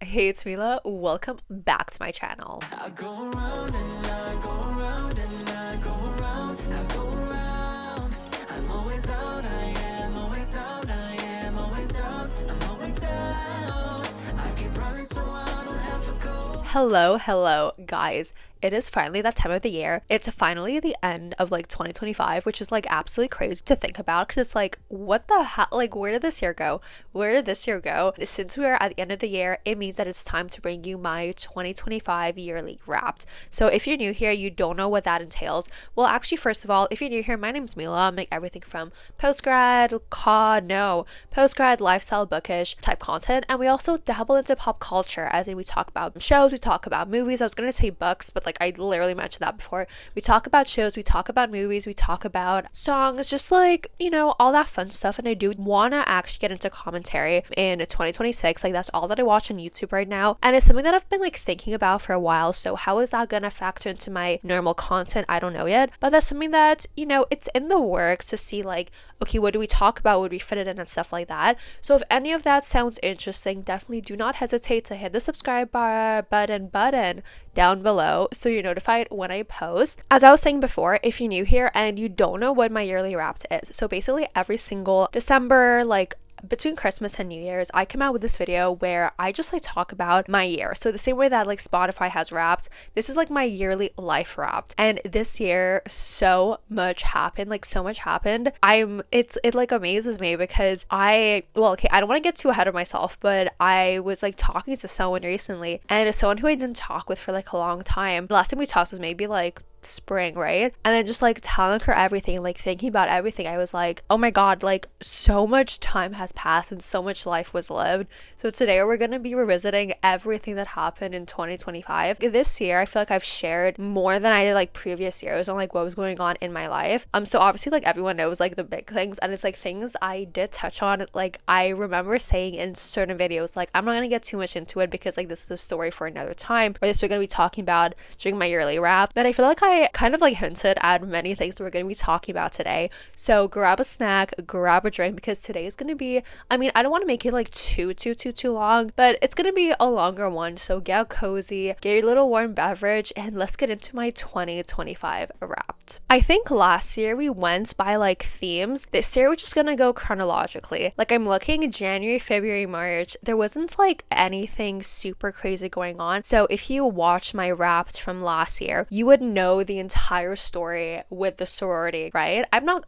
Hey, it's Mila. Welcome back to my channel. I go around and I go around and I go around, I go around. I'm always out, I am always out, I am always out, I'm always out. I keep running so I don't have to go. Hello, guys. It is finally that time of the year. It's finally the end of 2025, which is absolutely crazy to think about because it's what the hell? Where did this year go? Where did this year go? Since we are at the end of the year, it means that it's time to bring you my 2025 yearly wrapped. So if you're new here, you don't know what that entails. Well, actually, first of all, if you're new here, my name's Mila. I make everything from postgrad, lifestyle, bookish type content, and we also dabble into pop culture, as in we talk about shows, we talk about movies. I was gonna say books, but I literally mentioned that before. We talk about shows, we talk about movies, we talk about songs, just all that fun stuff. And I do want to actually get into commentary in 2026. That's all that I watch on YouTube right now. And it's something that I've been thinking about for a while. So how is that going to factor into my normal content? I don't know yet. But that's something that, it's in the works to see okay, what do we talk about? Would we fit it in and stuff like that? So if any of that sounds interesting, definitely do not hesitate to hit the subscribe bar button down below so you're notified when I post. As I was saying before, if you're new here and you don't know what my yearly wrapped is, so basically every single December, between Christmas and New Year's, I come out with this video where I just talk about my year. So the same way that Spotify has wrapped, this is my yearly life wrapped. And this year, so much happened. So much happened. It amazes me because I don't want to get too ahead of myself, but I was talking to someone recently, and it's someone who I didn't talk with for a long time. The last time we talked was maybe spring, right? And then just telling her everything, thinking about everything, I was oh my god, so much time has passed and so much life was lived. So today we're gonna be revisiting everything that happened in 2025. This year I feel I've shared more than I did previous years on what was going on in my life. So obviously everyone knows the big things, and it's things I did touch on. I remember saying in certain videos I'm not gonna get too much into it because this is a story for another time, or this we're gonna be talking about during my yearly wrap. But I feel I kind of hinted at many things that we're going to be talking about today. So grab a snack, grab a drink, because today is going to be, I don't want to make it too long, but it's going to be a longer one. So get cozy, get your little warm beverage, and let's get into my 2025 wrapped. I think last year we went by themes. This year we're just going to go chronologically. I'm looking January, February, March. There wasn't anything super crazy going on. So if you watch my wrapped from last year, you would know the entire story with the sorority, right? I'm not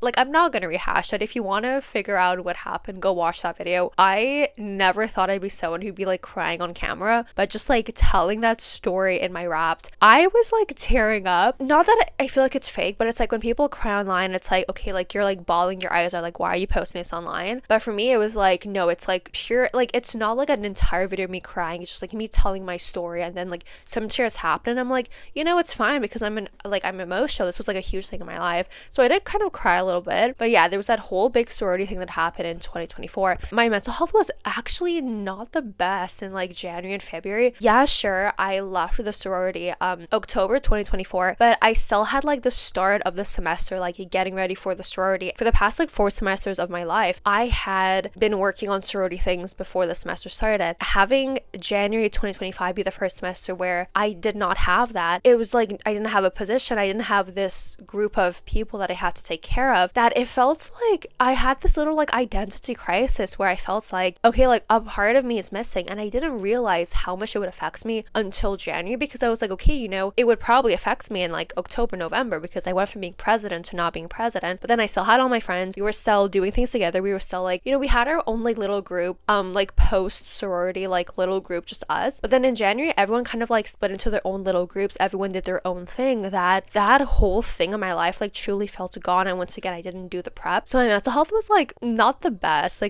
gonna rehash it. If you want to figure out what happened, go watch that video. I never thought I'd be someone who'd be crying on camera, but just telling that story in my wrapped, I was tearing up. Not that I feel it's fake, but it's when people cry online, it's okay, you're bawling your eyes out, why are you posting this online? But for me it was no, it's pure, it's not an entire video of me crying. It's just me telling my story, and then some tears happen, and I'm it's fine because I'm emotional. This was a huge thing in my life. So I did kind of cry a little bit. But yeah, there was that whole big sorority thing that happened in 2024. My mental health was actually not the best in January and February. Yeah, sure, I left for the sorority October 2024, but I still had the start of the semester, getting ready for the sorority. For the past 4 semesters of my life, I had been working on sorority things before the semester started. Having January 2025 be the first semester where I did not have that, it was I didn't have a position, I didn't have this group of people that I had to take care of, that it felt I had this little identity crisis where I felt okay, a part of me is missing, and I didn't realize how much it would affect me until January, because I was okay, it would probably affect me in October, November, because I went from being president to not being president. But then I still had all my friends, we were still doing things together, we were still we had our own little group, post sorority little group, just us. But then in January everyone kind of split into their own little groups, everyone did their own thing, that whole thing in my life truly felt gone. And once again, I didn't do the prep, so my mental health was not the best.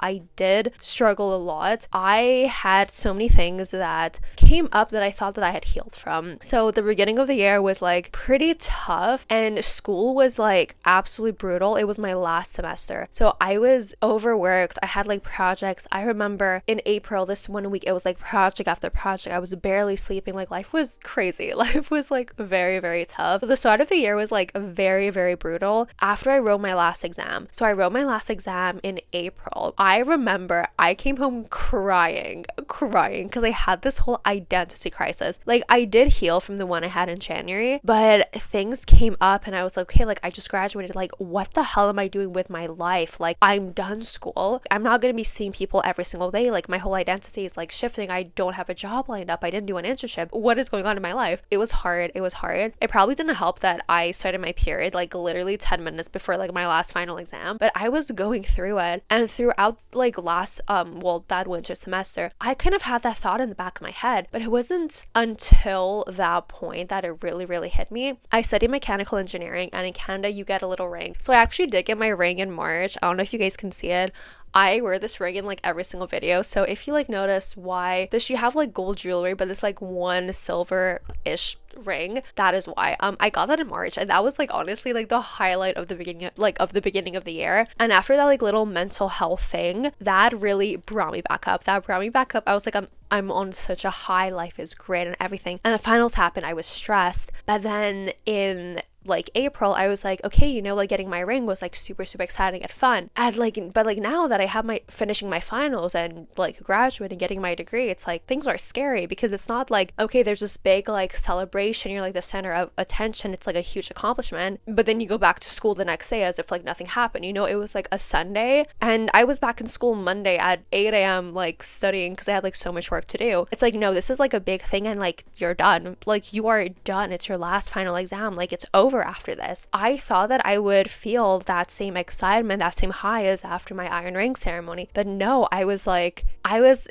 I did struggle a lot. I had so many things that came up that I thought that I had healed from. So the beginning of the year was pretty tough tough, and school was like absolutely brutal. It was my last semester, so I was overworked. I had like projects. I remember in April, this one week, it was like project after project. I was barely sleeping. Like life was crazy. Life was like very, very tough. But the start of the year was like very, very brutal after I wrote my last exam. So I wrote my last exam in April. I remember I came home crying because I had this whole identity crisis. Like I did heal from the one I had in January, but things came up and I was like, okay, like I just graduated. Like what the hell am I doing with my life? Like I'm done school. I'm not going to be seeing people every single day. Like my whole identity is like shifting. I don't have a job lined up. I didn't do an internship. What is going on in my life? It was hard. It was hard. It probably didn't help that I started my period like literally 10 minutes before like my last final exam, but I was going through it. And throughout like that winter semester, I kind of had that thought in the back of my head, but it wasn't until that point that it really, really hit me. I studied mechanical engineering, and in Canada you get a little ring. So I actually did get my ring in March. I don't know if you guys can see it. I wear this ring in like every single video. So if you like notice why does she have like gold jewelry but this like one silver-ish ring, that is why. I got that in March, and that was like honestly like the highlight of the beginning of the year. And after that like little mental health thing, that really brought me back up. I was like, I'm on such a high, life is great and everything. And the finals happened, I was stressed. But then in like April, I was like, okay, you know, like getting my ring was like super, super exciting and fun. And like, but like now that I have my finishing my finals and like graduating, getting my degree, it's like things are scary because it's not like, okay, there's this big like celebration, you're like the center of attention, it's like a huge accomplishment, but then you go back to school the next day as if like nothing happened. You know, it was like a Sunday and I was back in school Monday at 8 a.m. like studying because I had like so much work to do. It's like, no, this is like a big thing and like you're done. Like you are done. It's your last final exam. Like it's over after this. I thought that I would feel that same excitement, that same high as after my iron ring ceremony, but no, I was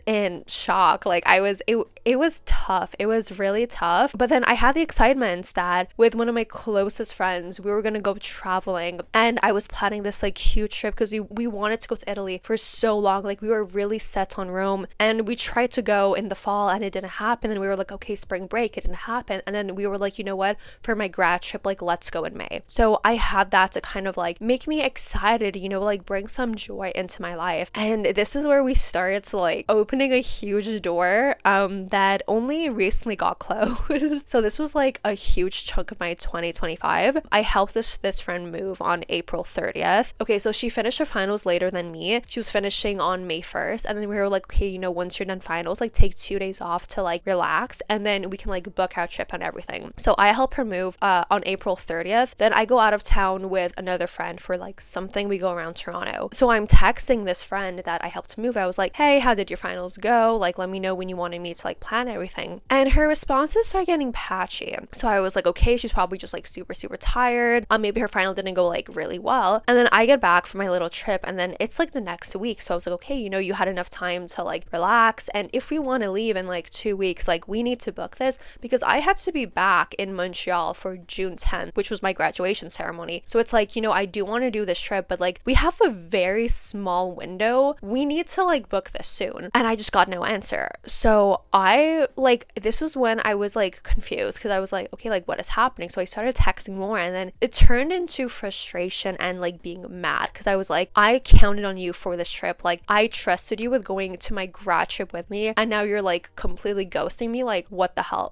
in shock. Like it was tough. It was really tough. But then I had the excitement that with one of my closest friends, we were gonna go traveling, and I was planning this like huge trip because we wanted to go to Italy for so long. Like we were really set on Rome, and we tried to go in the fall and it didn't happen. And we were like, okay, spring break, it didn't happen. And then we were like, you know what, for my grad trip, like let's go in May. So I had that to kind of like make me excited, you know, like bring some joy into my life. And this is where we started to like opening a huge door that only recently got closed. So this was like a huge chunk of my 2025. I helped this friend move on April 30th. Okay, so she finished her finals later than me. She was finishing on May 1st, and then we were like, okay, you know, once you're done finals, like take 2 days off to like relax, and then we can like book our trip and everything. So I help her move on April 30th. Then I go out of town with another friend for like something. We go around Toronto. So I'm texting this friend that I helped move. I was like, hey, how did your finals go? Like, let me know when you wanted me to like plan everything. And her responses start getting patchy. So I was like, okay, she's probably just like super, super tired. Maybe her final didn't go like really well. And then I get back from my little trip, and then it's like the next week. So I was like, okay, you know, you had enough time to like relax. And if we want to leave in like 2 weeks, like we need to book this, because I had to be back in Montreal for June 10th, which was my graduation ceremony. So it's like, you know, I do want to do this trip, but like we have a very small window. We need to like book this soon. And I just got no answer. So this was when I was like confused, because I was like, okay, like what is happening? So I started texting more, and then it turned into frustration and like being mad, because I was like, I counted on you for this trip. Like I trusted you with going to my grad trip with me, and now you're like completely ghosting me. Like what the hell?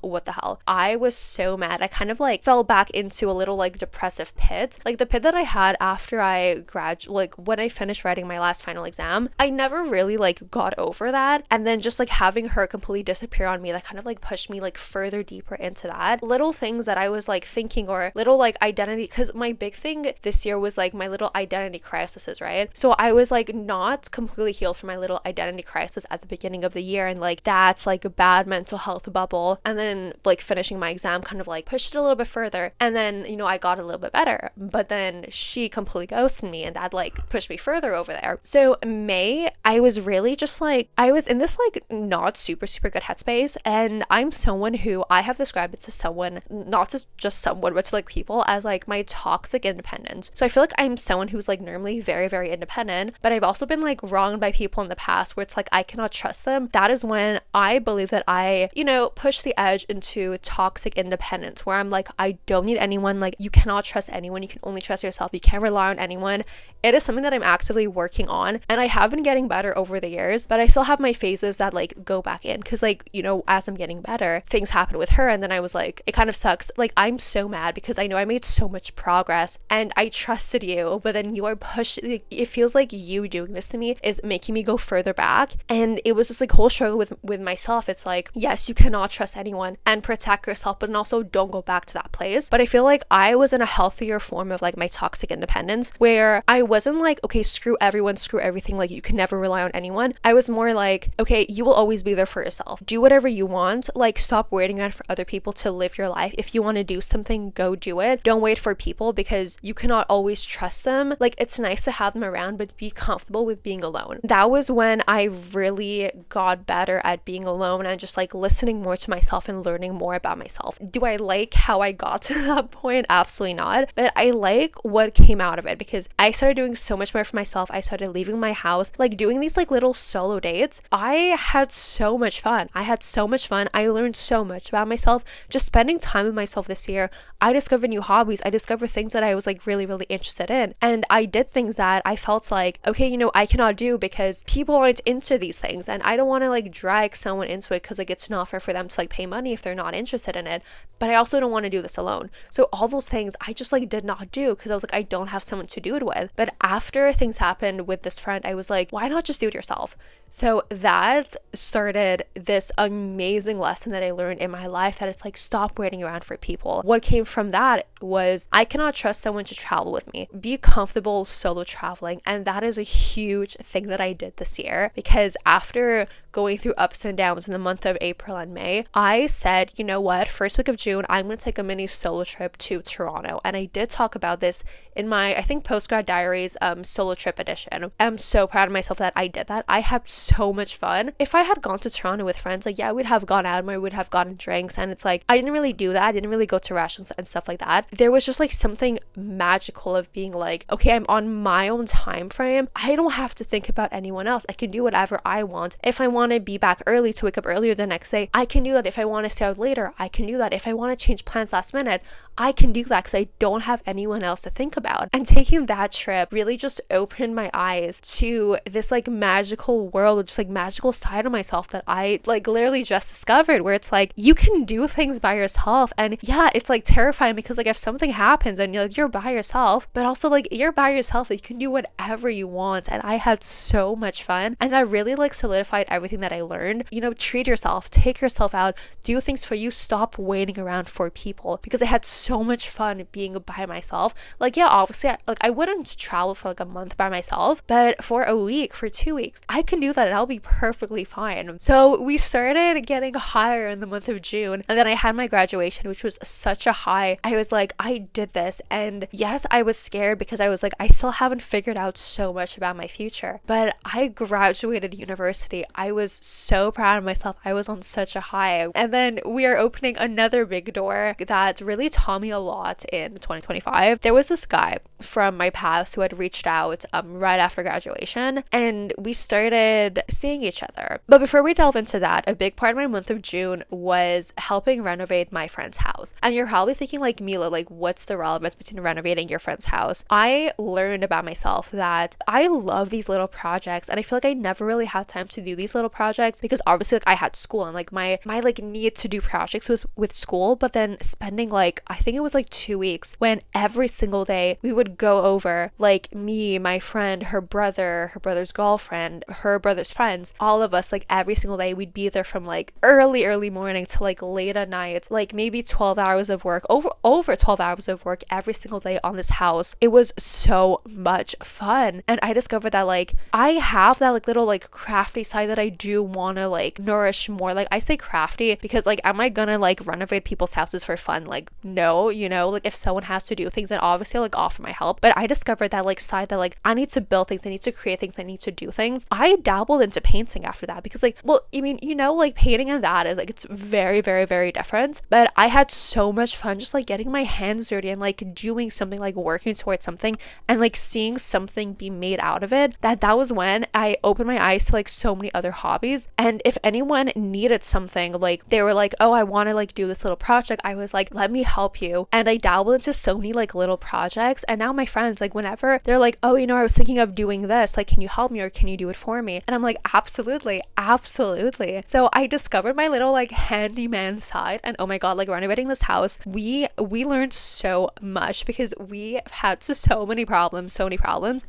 I was so mad. I kind of like fell back into a little like depressive pit, like the pit that I had after I like when I finished writing my last final exam. I never really like got over that, and then just like having her completely disappear on me, that kind of like pushed me like further deeper into that. Little things that I was like thinking, or little like identity, because my big thing this year was like my little identity crises, right? So I was like not completely healed from my little identity crisis at the beginning of the year, and like that's like a bad mental health bubble. And then like finishing my exam kind of like pushed it a little bit further, and then, you know, I got a little bit better, but then she completely ghosted me, and that like pushed me further over there. So May, I was really just like, I was in this like not super, super good headspace. And I'm someone who I have described it to someone, not to just someone, but to like people, as like my toxic independence. So I feel like I'm someone who's like normally very, very independent, but I've also been like wronged by people in the past where it's like I cannot trust them. That is when I believe that I, you know, push the edge into toxic independence, where I'm like, I don't need anyone everyone, like, you cannot trust anyone, you can only trust yourself, you can't rely on anyone. It is something that I'm actively working on, and I have been getting better over the years, but I still have my phases that like go back in, because like, you know, as I'm getting better, things happen with her, and then I was like, it kind of sucks. Like, I'm so mad because I know I made so much progress and I trusted you, but then you are pushing, like, it feels like you doing this to me is making me go further back. And it was just like whole struggle with myself. It's like, yes, you cannot trust anyone and protect yourself, but then also don't go back to that place. But I feel like I was in a healthier form of like my toxic independence, where I wasn't like, okay, screw everyone, screw everything, like you can never rely on anyone. I was more like, okay, you will always be there for yourself, do whatever you want, like stop waiting around for other people to live your life. If you want to do something, go do it. Don't wait for people, because you cannot always trust them. Like, it's nice to have them around, but be comfortable with being alone. That was when I really got better at being alone and just like listening more to myself and learning more about myself. Do I like how I got to that point? Absolutely not. But I like what came out of it, because I started doing so much more for myself. I started leaving my house, like doing these like little solo dates. I had so much fun. I learned so much about myself just spending time with myself this year. I discovered new hobbies. I discovered things that I was like really, really interested in. And I did things that I felt like, okay, you know, I cannot do because people aren't into these things. And I don't want to like drag someone into it, because like it's not fair for them to like pay money if they're not interested in it. But I also don't want to do this alone. So all those things I just like did not do, because I was like, I don't have someone to do it with. But after things happened with this friend, I was like, why not just do it yourself? So that started this amazing lesson that I learned in my life, that it's like, stop waiting around for people. What came from that was, I cannot trust someone to travel with me. Be comfortable solo traveling. And that is a huge thing that I did this year, because after going through ups and downs in the month of April and May, I said, you know what, first week of June, I'm going to take a mini solo trip to Toronto. And I did talk about this in my, I think, Postgrad Diaries solo trip edition. I'm so proud of myself that I did that. I had so much fun. If I had gone to Toronto with friends, like, yeah, we'd have gone out and we would have gotten drinks. And it's like, I didn't really do that. I didn't really go to restaurants and stuff like that. There was just like something magical of being like, okay, I'm on my own time frame. I don't have to think about anyone else. I can do whatever I want. If I want to be back early to wake up earlier the next day, I can do that. If I want to stay out later, I can do that. If I want to change plans last minute, I can do that, because I don't have anyone else to think about. And taking that trip really just opened my eyes to this like magical world, just like magical side of myself that I like literally just discovered, where it's like, you can do things by yourself. And yeah, it's like terrifying, because like if something happens and you're by yourself, but also like you're by yourself, like, you can do whatever you want. And I had so much fun, and that really like solidified everything that I learned. You know, treat yourself, take yourself out, do things for you, stop waiting around for people, because I had so much fun being by myself. Like, yeah, obviously I wouldn't travel for like a month by myself, but for a week, for 2 weeks, I can do that and I'll be perfectly fine. So we started getting higher in the month of June, and then I had my graduation, which was such a high. I was like, I did this. And yes, I was scared, because I was like, I still haven't figured out so much about my future, but I graduated university. I was so proud of myself. I was on such a high. And then we are opening another big door that really taught me a lot in 2025. There was this guy from my past who had reached out right after graduation, and we started seeing each other. But before we delve into that, a big part of my month of June was helping renovate my friend's house. And you're probably thinking like, Mila, like, what's the relevance between renovating your friend's house? I learned about myself that I love these little projects, and I feel like I never really had time to do these little projects, because obviously like I had school, and like my like need to do projects was with school. But then spending like, I think it was like 2 weeks, when every single day we would go over, like me, my friend, her brother, her brother's girlfriend, her brother's friends, all of us, like every single day we'd be there from like early morning to like late at night, like maybe 12 hours of work, over 12 hours of work every single day on this house. It was so much fun. And I discovered that like I have that like little like crafty side that I do want to like nourish more. Like, I say crafty because like, am I gonna like renovate people's houses for fun? Like, no, you know, like if someone has to do things, then obviously I'll like offer my help. But I discovered that like side that like I need to build things, I need to create things, I need to do things. I dabble dabbled into painting after that because like, well, I mean, you know, like painting and that is like, it's very, very, very different. But I had so much fun just like getting my hands dirty and like doing something, like working towards something and like seeing something be made out of it. That was when I opened my eyes to like so many other hobbies. And if anyone needed something, like they were like, oh, I want to like do this little project, I was like, let me help you. And I dabbled into so many like little projects. And now my friends, like whenever they're like, oh, you know, I was thinking of doing this, like, can you help me or can you do it for me? And I'm like, absolutely, absolutely. So I discovered my little like handyman side, and oh my god, like renovating this house, we learned so much because we had so many problems.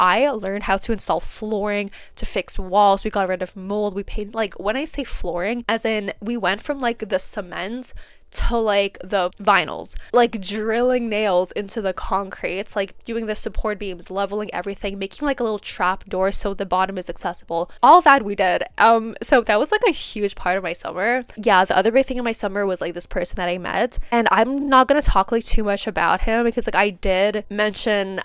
I learned how to install flooring, to fix walls, we got rid of mold, we painted, like when I say flooring, as in we went from like the cement to like the vinyls, like drilling nails into the concrete. It's like doing the support beams, leveling everything, making like a little trap door so the bottom is accessible. All that we did. So that was like a huge part of my summer. Yeah, the other big thing in my summer was like this person that I met, and I'm not gonna talk like too much about him because like I did mention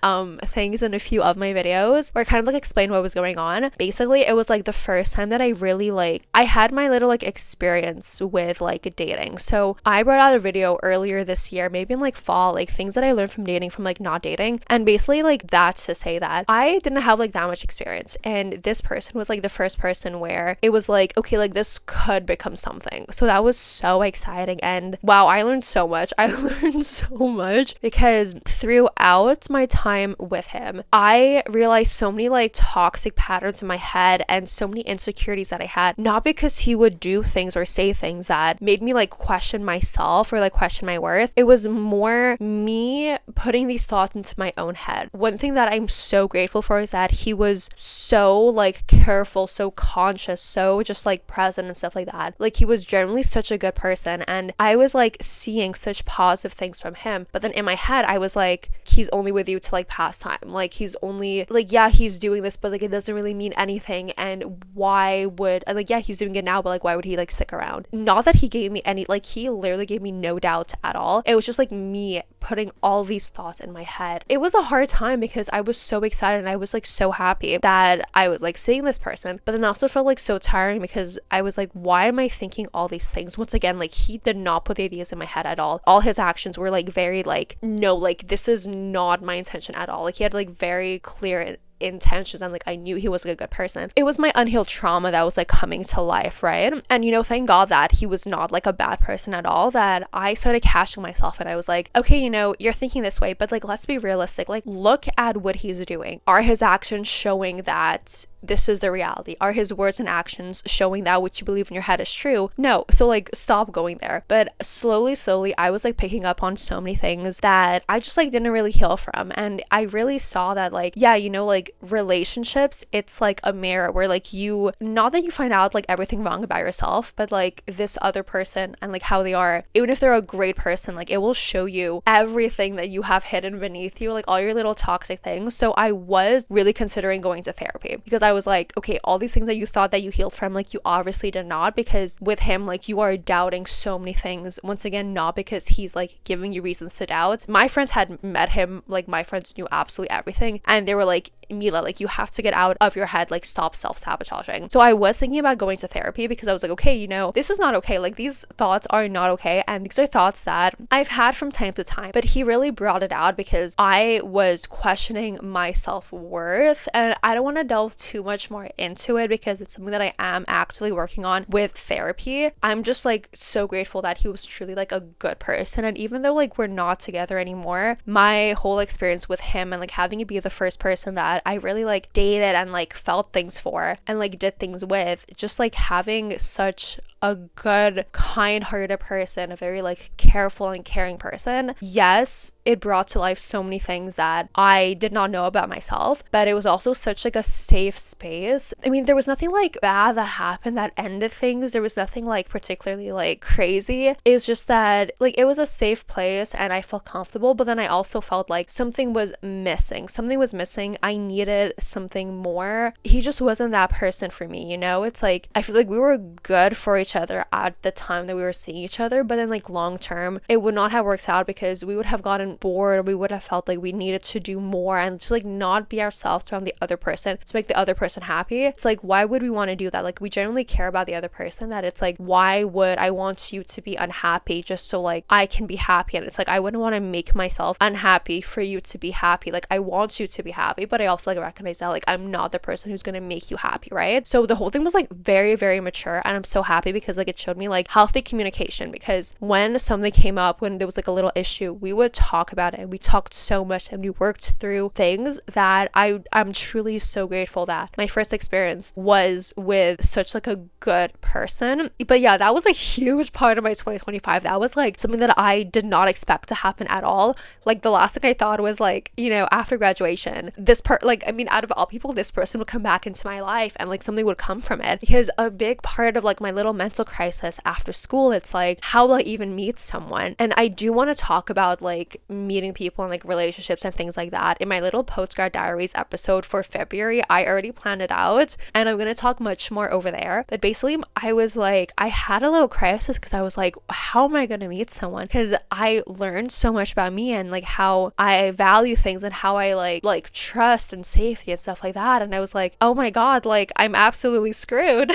things in a few of my videos where I kind of like explained what was going on. Basically, it was like the first time that I really like I had my little like experience with like dating. So I brought out a video earlier this year, maybe in like fall, like things that I learned from dating, from like not dating. And basically like that's to say that I didn't have like that much experience. And this person was like the first person where it was like, okay, like this could become something. So that was so exciting. And wow, I learned so much. I learned so much because throughout my time with him, I realized so many like toxic patterns in my head and so many insecurities that I had, not because he would do things or say things that made me like question myself or like question my worth. It was more me putting these thoughts into my own head. One thing that I'm so grateful for is that he was so like careful, so conscious, so just like present and stuff like that. Like he was generally such a good person, and I was like seeing such positive things from him. But then in my head I was like, he's only with you to like pass time, like he's only like, yeah, he's doing this but like it doesn't really mean anything, and why would, and like, yeah, he's doing it now but like why would he like stick around? Not that he gave me any, like he literally gave me no doubt at all. It was just like me putting all these thoughts in my head. It was a hard time because I was so excited and I was like so happy that I was like seeing this person, but then also felt like so tiring because I was like, why am I thinking all these things? Once again, like he did not put the ideas in my head at all his actions were like very like, no, like this is not my intention at all. Like he had like very clear intentions, and like I knew he was like a good person. It was my unhealed trauma that was like coming to life, right? And you know, thank God that he was not like a bad person at all, that I started catching myself and I was like, okay, you know, you're thinking this way, but like let's be realistic. Like look at what he's doing. Are his actions showing that this is the reality? Are his words and actions showing that what you believe in your head is true? No. So like stop going there. But slowly I was like picking up on so many things that I just like didn't really heal from. And I really saw that like, yeah, you know, like relationships, it's like a mirror where like you, not that you find out like everything wrong about yourself, but like this other person and like how they are, even if they're a great person, like it will show you everything that you have hidden beneath you, like all your little toxic things. So I was really considering going to therapy because I was like, okay, all these things that you thought that you healed from, like you obviously did not, because with him, like you are doubting so many things. Once again, not because he's like giving you reasons to doubt. My friends had met him, like my friends knew absolutely everything, and they were like, Mila, like you have to get out of your head, like stop self-sabotaging. So I was thinking about going to therapy because I was like, okay, you know, this is not okay. Like these thoughts are not okay, and these are thoughts that I've had from time to time. But he really brought it out because I was questioning my self-worth, and I don't want to delve too much more into it because it's something that I am actively working on with therapy. I'm just like so grateful that he was truly like a good person, and even though like we're not together anymore, my whole experience with him and like having to be the first person that I really like dated and like felt things for and like did things with, just like having such a good, kind-hearted person, a very like careful and caring person. Yes, it brought to life so many things that I did not know about myself, but it was also such like a safe space. I mean, there was nothing like bad that happened that ended things. There was nothing like particularly like crazy. It's just that like it was a safe place and I felt comfortable, but then I also felt like something was missing. Something was missing. I needed something more. He just wasn't that person for me, you know? It's like I feel like we were good for each other at the time that we were seeing each other, but then like long term it would not have worked out because we would have gotten bored, or we would have felt like we needed to do more and just like not be ourselves around the other person to make the other person happy. It's like, why would we want to do that? Like, we genuinely care about the other person, that it's like, why would I want you to be unhappy just so like I can be happy? And it's like, I wouldn't want to make myself unhappy for you to be happy. Like, I want you to be happy, but I also like recognize that like I'm not the person who's gonna make you happy, right? So the whole thing was like very, very mature, and I'm so happy because like it showed me like healthy communication, because when something came up, when there was like a little issue, we would talk about it, and we talked so much and we worked through things that I'm truly so grateful that my first experience was with such like a good person. But yeah, that was a huge part of my 2025. That was like something that I did not expect to happen at all. Like, the last thing I thought was like, you know, after graduation, this part, like, I mean, out of all people, this person would come back into my life and like something would come from it. Because a big part of like my little mental crisis after school, it's like, how will I even meet someone? And I do want to talk about like meeting people and like relationships and things like that in my little postgrad diaries episode for February. I already planned it out, and I'm gonna talk much more over there. But basically, I was like, I had a little crisis because I was like, how am I gonna meet someone? Because I learned so much about me and like how I value things and how I like trust and safety and stuff like that. And I was like, oh my god, like I'm absolutely screwed.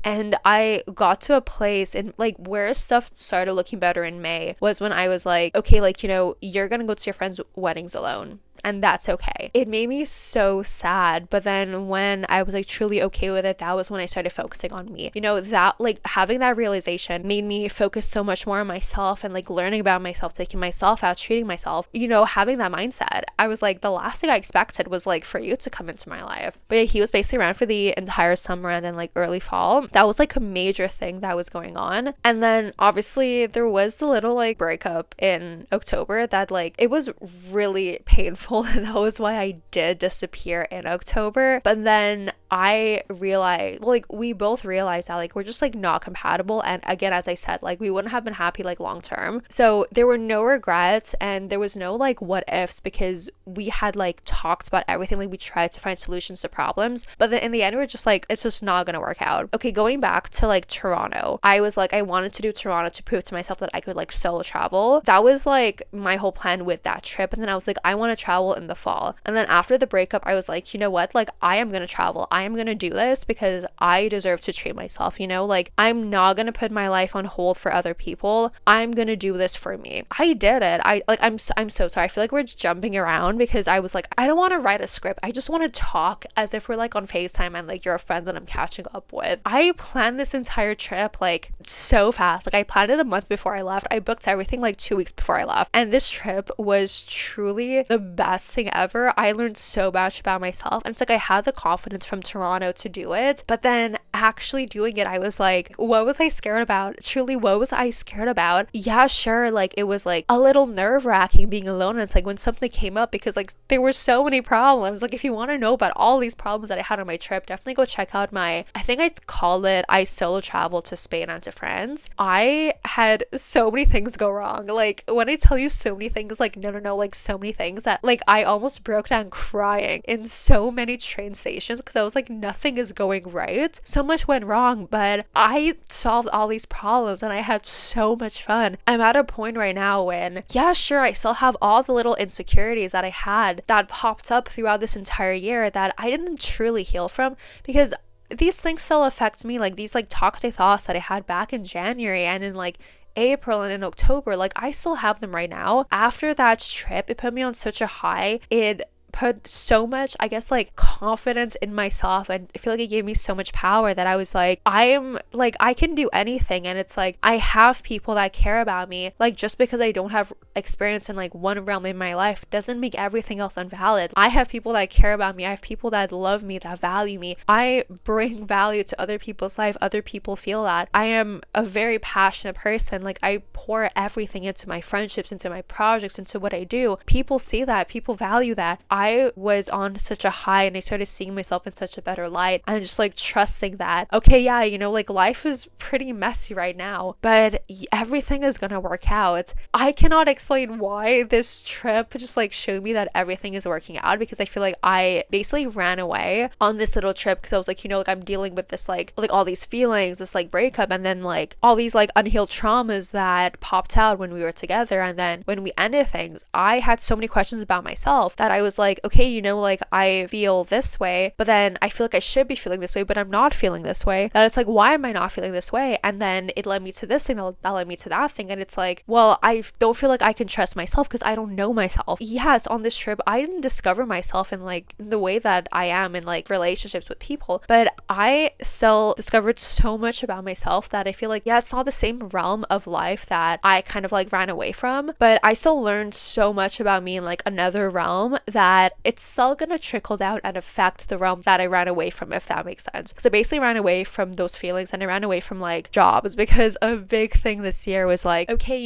And I got to a place in like where stuff started looking better in May was when I was like, okay, like, you know, you're gonna go to your friends' weddings alone, and that's okay. It made me so sad, but then when I was like truly okay with it, that was when I started focusing on me. You know, that like having that realization made me focus so much more on myself and like learning about myself, taking myself out, treating myself, you know, having that mindset. I was like, the last thing I expected was like for you to come into my life. But yeah, he was basically around for the entire summer and then like early fall. That was like a major thing that was going on. And then obviously there was a little like breakup in October that like it was really painful. And that was why I did disappear in October. But then I realized, well, like we both realized that like we're just like not compatible. And again, as I said, like we wouldn't have been happy like long term. So there were no regrets and there was no like what ifs, because we had like talked about everything. Like we tried to find solutions to problems, but then in the end we were just like, it's just not gonna work out. Okay, going back to like Toronto, I was like, I wanted to do Toronto to prove to myself that I could like solo travel. That was like my whole plan with that trip. And then I was like, I want to travel in the fall. And then after the breakup, I was like, you know what, like I am gonna travel. I am gonna do this because I deserve to treat myself, you know, like I'm not gonna put my life on hold for other people. I'm gonna do this for me. I did it. I'm so sorry. I feel like we're jumping around because I was like, I don't want to write a script. I just want to talk as if we're like on FaceTime and like you're a friend that I'm catching up with. I planned this entire trip like so fast. Like I planned it a month before I left. I booked everything like 2 weeks before I left. And this trip was truly the best thing ever. I learned so much about myself, and it's like I had the confidence from Toronto to do it, but then actually doing it, I was like, what was I scared about? Truly, what was I scared about? Yeah, sure, like it was like a little nerve-wracking being alone, and it's like when something came up, because like there were so many problems. Like if you want to know about all these problems that I had on my trip, definitely go check out my, I think I'd call it I solo traveled to Spain and to France. I had so many things go wrong. Like when I tell you so many things, like no, like so many things that like I almost broke down crying in so many train stations because I was like, nothing is going right. So much went wrong, but I solved all these problems and I had so much fun. I'm at a point right now when, yeah, sure, I still have all the little insecurities that I had that popped up throughout this entire year that I didn't truly heal from, because these things still affect me. Like these like toxic thoughts that I had back in January and in like April and in October, like I still have them right now. After that trip, it put me on such a high. It put so much, I guess, like confidence in myself, and I feel like it gave me so much power that I was like, I am like, I can do anything. And it's like I have people that care about me. Like just because I don't have experience in like one realm in my life doesn't make everything else invalid. I have people that care about me. I have people that love me, that value me. I bring value to other people's life. Other people feel that. I am a very passionate person. Like I pour everything into my friendships, into my projects, into what I do. People see that. People value that. I was on such a high and I started seeing myself in such a better light and just like trusting that, okay, yeah, you know, like life is pretty messy right now, but everything is gonna work out. I cannot explain why this trip just like showed me that everything is working out, because I feel like I basically ran away on this little trip because I was like, you know, like I'm dealing with this like all these feelings, this like breakup, and then like all these like unhealed traumas that popped out when we were together. And then when we ended things, I had so many questions about myself that I was like, like, okay, like I feel this way, but then I feel like I should be feeling this way, but I'm not feeling this way. That it's like, why am I not feeling this way? And then it led me to this thing, that led me to that thing. And it's like, well, I don't feel like I can trust myself because I don't know myself. Yes, on this trip, I didn't discover myself in like the way that I am in like relationships with people, but I still discovered so much about myself that I feel like, yeah, it's not the same realm of life that I kind of like ran away from, but I still learned so much about me in like another realm that it's still gonna trickle down and affect the realm that I ran away from, if that makes sense. So I basically ran away from those feelings, and I ran away from like jobs, because a big thing this year was like, okay,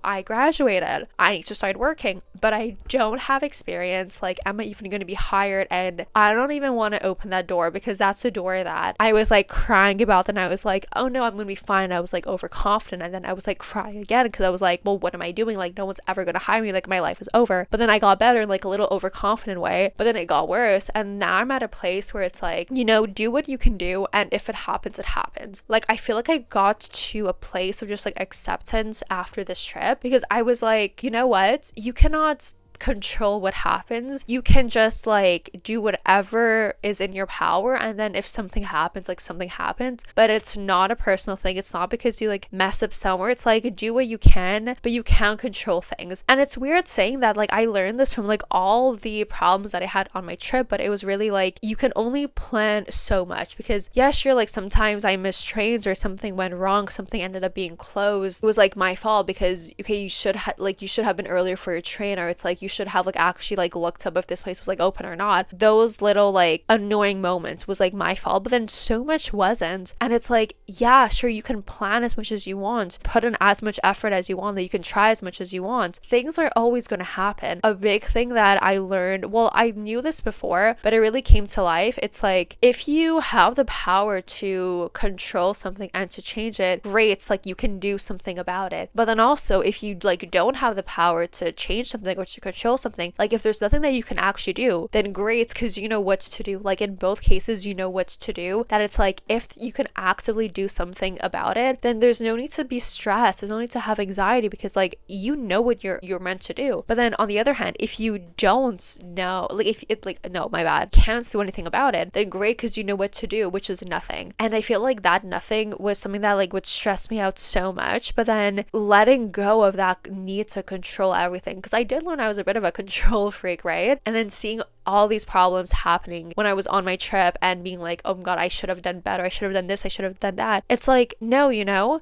I graduated, I need to start working, but I don't have experience. Like, am I even going to be hired? And I don't even want to open that door, because that's a door that I was like crying about. Then I was like, oh no, I'm going to be fine. I was like overconfident, and then I was like crying again because I was like, well, what am I doing? Like, no one's ever going to hire me. Like, my life is over. But then I got better in like a little overconfident way, but then it got worse. And now I'm at a place where it's like, do what you can do, and if it happens, it happens. Like, I feel like I got to a place of just like acceptance after this trip, because I was like, you know what? You cannot control what happens. You can just like do whatever is in your power, and then if something happens, like something happens. But it's not a personal thing. It's not because you like mess up somewhere. It's like, do what you can, but you can't control things. And it's weird saying that. Like, I learned this from like all the problems that I had on my trip, but it was really like, you can only plan so much, because yes, sure, like sometimes I missed trains or something went wrong, something ended up being closed. It was like my fault, because okay, you should have been earlier for your train, or it's like you should have like actually like looked up if this place was like open or not. Those little like annoying moments was like my fault, but then so much wasn't. And it's like, yeah, sure, you can plan as much as you want, put in as much effort as you want, that you can try as much as you want. Things are always going to happen. A big thing that I learned, well, I knew this before, but it really came to life. It's like, if you have the power to control something and to change it, great, it's like you can do something about it. But then also, if you like don't have the power to change something or to control something, like if there's nothing that you can actually do, then great, because you know what to do. Like in both cases, you know what to do. That it's like, if you can actively do something about it, then there's no need to be stressed. There's no need to have anxiety, because like you know what you're meant to do. But then on the other hand, if you don't know, like if it like no, my bad, can't do anything about it, then great, because you know what to do, which is nothing. And I feel like that nothing was something that like would stress me out so much. But then letting go of that need to control everything, because I did learn I was a bit of a control freak, right? And then seeing all these problems happening when I was on my trip and being like, oh my god, I should have done better, I should have done this, I should have done that. It's like, no,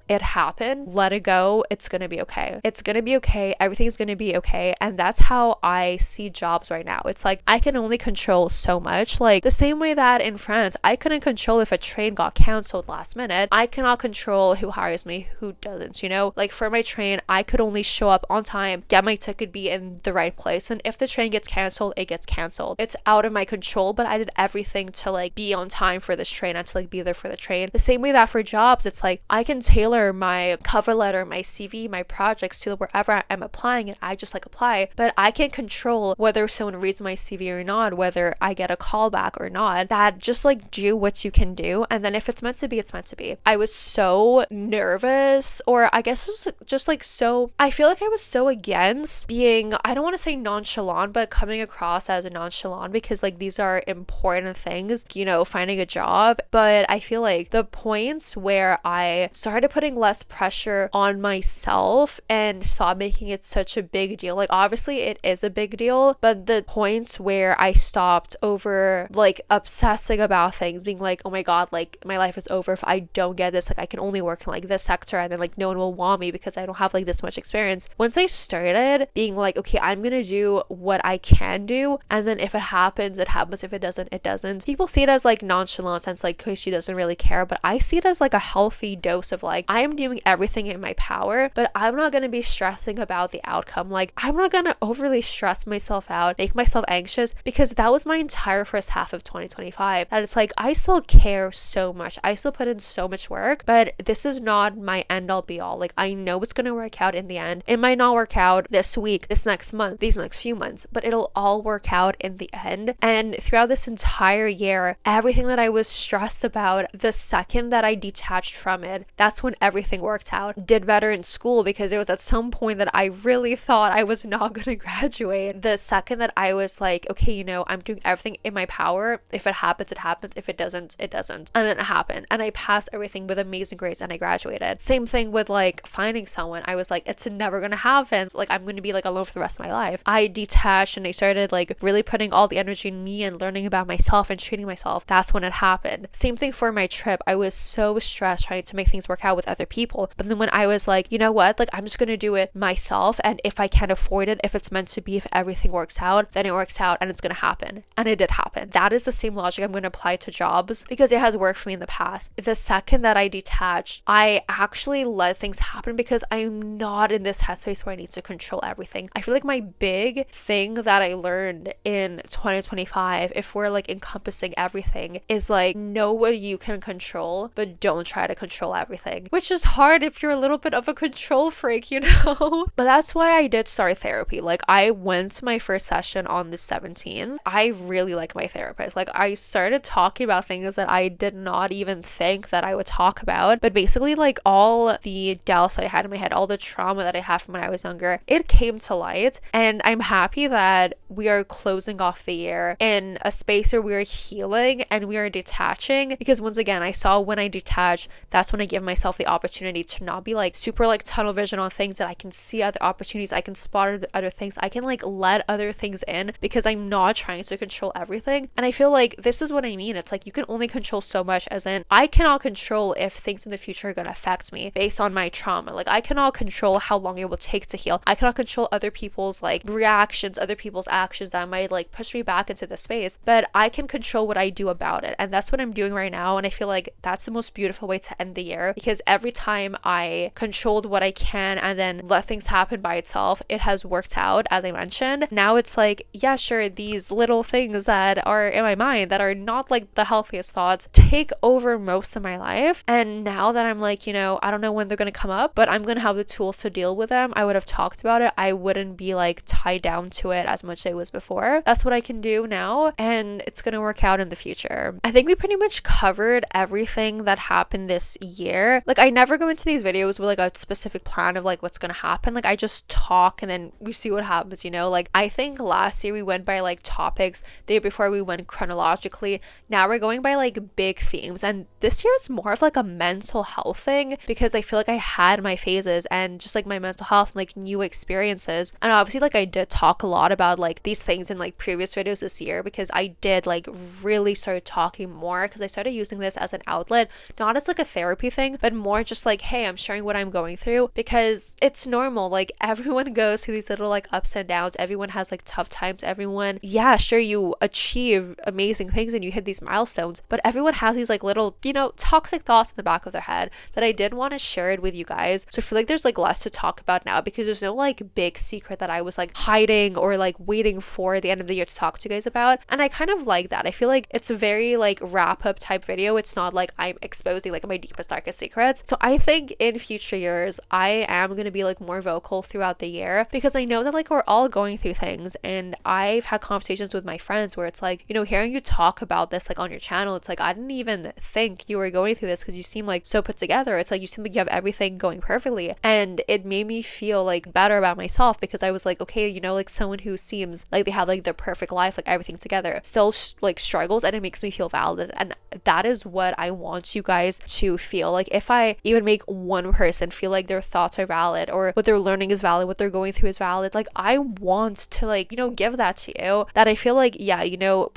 it happened, let it go, it's gonna be okay. It's gonna be okay, everything's gonna be okay. And that's how I see jobs right now. It's like, I can only control so much. Like the same way that in France, I couldn't control if a train got canceled last minute. I cannot control who hires me, who doesn't, like for my train, I could only show up on time, get my ticket, be in the right place, and if the train gets canceled, it gets canceled. It's out of my control, but I did everything to like be on time for this train and to like be there for the train. The same way that for jobs, it's like I can tailor my cover letter, my CV, my projects to wherever I'm applying, and I just like apply. But I can't control whether someone reads my CV or not, whether I get a call back or not. That just like do what you can do, and then if it's meant to be, it's meant to be. I was so nervous, or I guess just like so, I feel like I was so against being, I don't want to say nonchalant, but coming across as a nonchalant, because like these are important things, finding a job. But I feel like the points where I started putting less pressure on myself and stopped making it such a big deal, like obviously it is a big deal, but the points where I stopped over like obsessing about things, being like, oh my god, like my life is over if I don't get this, like I can only work in like this sector, and then like no one will want me because I don't have like this much experience. Once I started being like, okay, I'm gonna do what I can do, and then if it happens, it happens. If it doesn't, it doesn't. People see it as like nonchalant, sense like, okay, she doesn't really care, but I see it as like a healthy dose of like, I am doing everything in my power, but I'm not gonna be stressing about the outcome. Like, I'm not gonna overly stress myself out, make myself anxious, because that was my entire first half of 2025. And it's like, I still care so much, I still put in so much work, but this is not my end all be all. Like, I know it's gonna work out in the end. It might not work out this week, this next month, these next few months, but it'll all work out in the end. And throughout this entire year, everything that I was stressed about, the second that I detached from it, that's when everything worked out. Did better in school because it was at some point that I really thought I was not going to graduate. The second that I was like, okay, I'm doing everything in my power. If it happens, it happens. If it doesn't, it doesn't. And then it happened. And I passed everything with amazing grades and I graduated. Same thing with like finding someone. I was like, it's never going to happen. Like, I'm going to be like alone for the rest of my life. I detached and I started like really putting all the energy in me and learning about myself and treating myself. That's when it happened. Same thing for my trip. I was so stressed trying to make things work out with other people. But then when I was like, you know what? Like, I'm just going to do it myself. And if I can't afford it, if it's meant to be, if everything works out, then it works out and it's going to happen. And it did happen. That is the same logic I'm going to apply to jobs because it has worked for me in the past. The second that I detached, I actually let things happen because I'm not in this headspace where I need to control everything. I feel like my big thing that I learned in 2025, if we're like encompassing everything, is like, know what you can control, but don't try to control everything, which is hard if you're a little bit of a control freak, But that's why I did start therapy. Like, I went to my first session on the 17th. I really like my therapist. Like, I started talking about things that I did not even think that I would talk about, but basically like all the doubts that I had in my head, all the trauma that I had from when I was younger, it came to light. And I'm happy that we are closing off the year in a space where we are healing and we are detaching, because once again, I saw when I detach, that's when I give myself the opportunity to not be like super like tunnel vision on things, that I can see other opportunities, I can spot other things, I can like let other things in because I'm not trying to control everything. And I feel like this is what I mean. It's like you can only control so much, as in I cannot control if things in the future are going to affect me based on my trauma. Like, I cannot control how long it will take to heal. I cannot control other people's like reactions, other people's actions that might like push me back into the space, but I can control what I do about it. And that's what I'm doing right now. And I feel like that's the most beautiful way to end the year, because every time I controlled what I can and then let things happen by itself, it has worked out, as I mentioned. Now it's like, yeah, sure, these little things that are in my mind that are not like the healthiest thoughts take over most of my life. And now that I'm like, I don't know when they're going to come up, but I'm going to have the tools to deal with them. I would have talked about it. I wouldn't be like tied down to it as much as I was before. That's what I can do now, and it's going to work out in the future. I think we pretty much covered everything that happened this year. Like, I never go into these videos with like a specific plan of like what's going to happen. Like, I just talk and then we see what happens, Like, I think last year we went by like topics. The year before we went chronologically. Now we're going by like big themes, and this year is more of like a mental health thing, because I feel like I had my phases and just like my mental health and like new experiences. And obviously like I did talk a lot about like these things in like previous videos this year, because I did like really start talking more, because I started using this as an outlet, not as like a therapy thing, but more just like, hey, I'm sharing what I'm going through, because it's normal. Like, everyone goes through these little like ups and downs. Everyone has like tough times. Everyone, yeah, sure, you achieve amazing things and you hit these milestones, but everyone has these like little, toxic thoughts in the back of their head that I did want to share it with you guys. So I feel like there's like less to talk about now, because there's no like big secret that I was like hiding or like waiting for the end of the year to talk to you guys about. And I kind of like that. I feel like it's a very like wrap up type video. It's not like I'm exposing like my deepest, darkest secrets. So I think in future years, I am going to be like more vocal throughout the year, because I know that like we're all going through things. And I've had conversations with my friends where it's like, hearing you talk about this like on your channel, it's like, I didn't even think you were going through this, because you seem like so put together. It's like you seem like you have everything going perfectly. And it made me feel like better about myself, because I was like, okay, like someone who seems like they have like their perfect life, like everything together, still like struggles, and it makes me feel valid. And that is what I want you guys to feel. Like, if I even make one person feel like their thoughts are valid, or what they're learning is valid, what they're going through is valid, like I want to like, give that to you. That I feel like, yeah,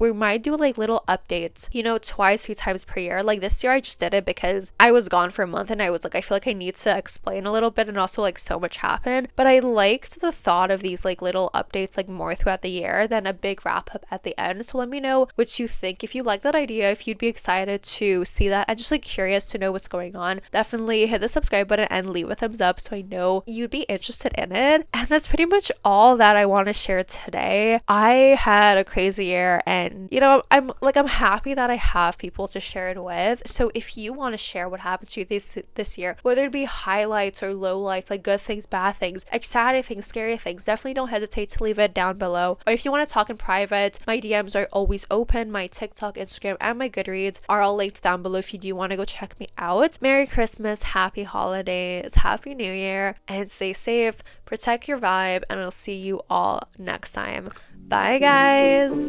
we might do like little updates, twice, 3 times per year. Like this year I just did it because I was gone for a month, and I was like, I feel like I need to explain a little bit, and also like so much happened. But I liked the thought of these like little updates like more throughout the year than a big wrap up at the end. So let me know what you think. If you like that idea, if you'd be excited to see that, and just like curious to know what's going on, definitely hit the subscribe button and leave a thumbs up so I know you'd be interested in it. And that's pretty much all that I want to share today. I had a crazy year, and I'm happy that I have people to share it with. So if you want to share what happened to you this year, whether it be highlights or lowlights, like good things, bad things, exciting things, scary things, definitely don't hesitate to leave it down below. Or if you want to talk in private. My DMs are always open. My TikTok, Instagram, and my Goodreads are all linked down below if you do want to go check me out. Merry Christmas, happy holidays, happy new year, and stay safe, protect your vibe, and I'll see you all next time. Bye guys!